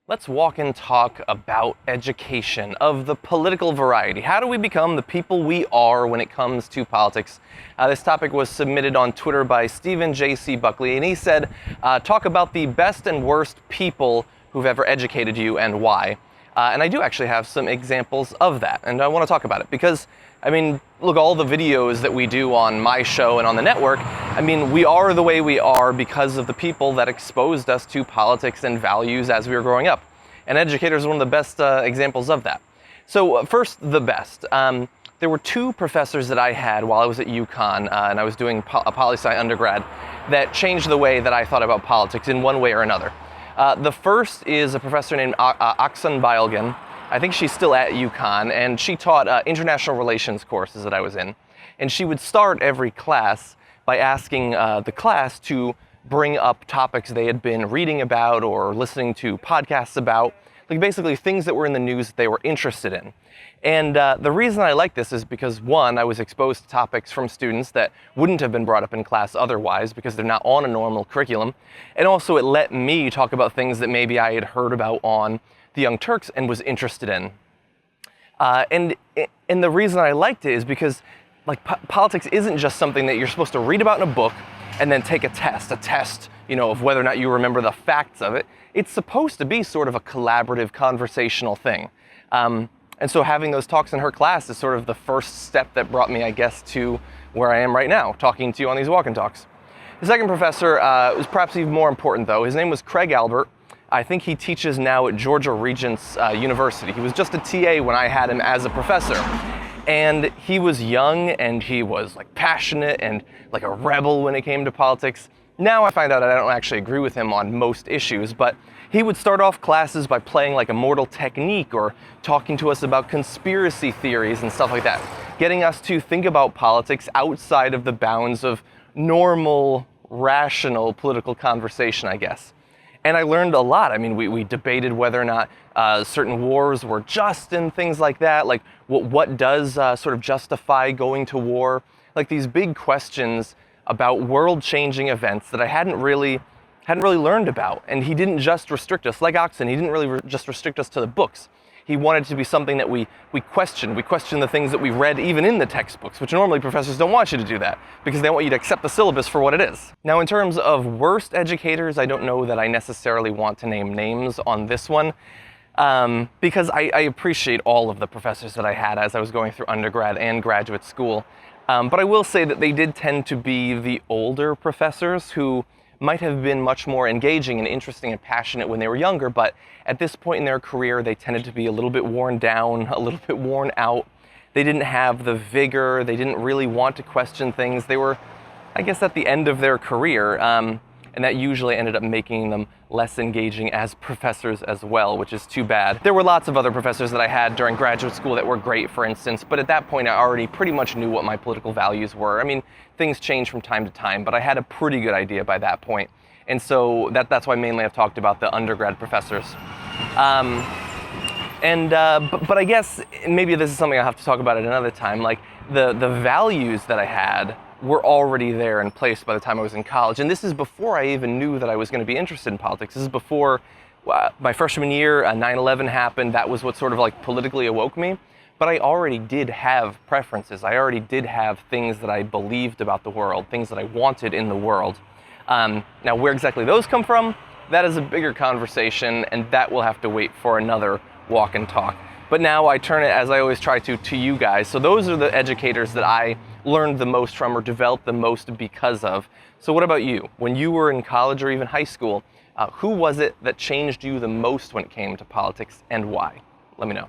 Let's walk and talk about education of the political variety. How do we become the people we are when it comes to politics? This topic was submitted on Twitter by Stephen J.C. Buckley, and he said, talk about the best and worst people who've ever educated you and why. And I do actually have some examples of that, and I want to talk about it because, I mean, look, all the videos that we do on my show and on the network, I mean, we are the way we are because of the people that exposed us to politics and values as we were growing up. And educators are one of the best examples of that. So first, the best. There were two professors that I had while I was at UConn, and I was doing a poli-sci undergrad, that changed the way that I thought about politics in one way or another. The first is a professor named Aksan Bayalgan. I think she's still at UConn, and she taught international relations courses that I was in. And she would start every class by asking the class to bring up topics they had been reading about or listening to podcasts about, like basically things that were in the news that they were interested in. And the reason I like this is because, one, I was exposed to topics from students that wouldn't have been brought up in class otherwise because they're not on a normal curriculum. And also it let me talk about things that maybe I had heard about on the Young Turks and was interested in. And the reason I liked it is because politics isn't just something that you're supposed to read about in a book and then take a test, of whether or not you remember the facts of it. It's supposed to be sort of a collaborative, conversational thing. And so having those talks in her class is sort of the first step that brought me, I guess, to where I am right now, talking to you on these walk and talks. The second professor was perhaps even more important, though. His name was Craig Albert. I think he teaches now at Georgia Regents University. He was just a TA when I had him as a professor. And he was young, and he was passionate and like a rebel when it came to politics. Now I find out I don't actually agree with him on most issues, but he would start off classes by playing like Immortal Technique or talking to us about conspiracy theories and stuff like that, getting us to think about politics outside of the bounds of normal, rational political conversation, I guess. And I learned a lot. I mean, we debated whether or not certain wars were just and things like that. Like, what does sort of justify going to war? Like these big questions about world-changing events that I hadn't really learned about. And he didn't just restrict us, like Oxen, he didn't really just restrict us to the books. He wanted it to be something that we question. We question the things that we read even in the textbooks, which normally professors don't want you to do that because they want you to accept the syllabus for what it is. Now, in terms of worst educators, I don't know that I necessarily want to name names on this one because I appreciate all of the professors that I had as I was going through undergrad and graduate school. But I will say that they did tend to be the older professors who might have been much more engaging and interesting and passionate when they were younger, but at this point in their career, they tended to be a little bit worn down, a little bit worn out. They didn't have the vigor. They didn't really want to question things. They were, I guess, at the end of their career, and that usually ended up making them less engaging as professors as well, which is too bad. There were lots of other professors that I had during graduate school that were great, for instance, but at that point I already pretty much knew what my political values were. I mean, things change from time to time, but I had a pretty good idea by that point. And so that's why mainly I've talked about the undergrad professors. But I guess maybe this is something I'll have to talk about at another time. Like the values that I had were already there in place by the time I was in college. And this is before I even knew that I was going to be interested in politics. This is before my freshman year, 9/11 happened. That was what sort of politically awoke me. But I already did have preferences. I already did have things that I believed about the world, things that I wanted in the world. Now, where exactly those come from, that is a bigger conversation, and that will have to wait for another walk and talk. But now I turn it, as I always try to you guys. So those are the educators that I learned the most from or developed the most because of. So what about you? When you were in college or even high school, who was it that changed you the most when it came to politics and why? Let me know.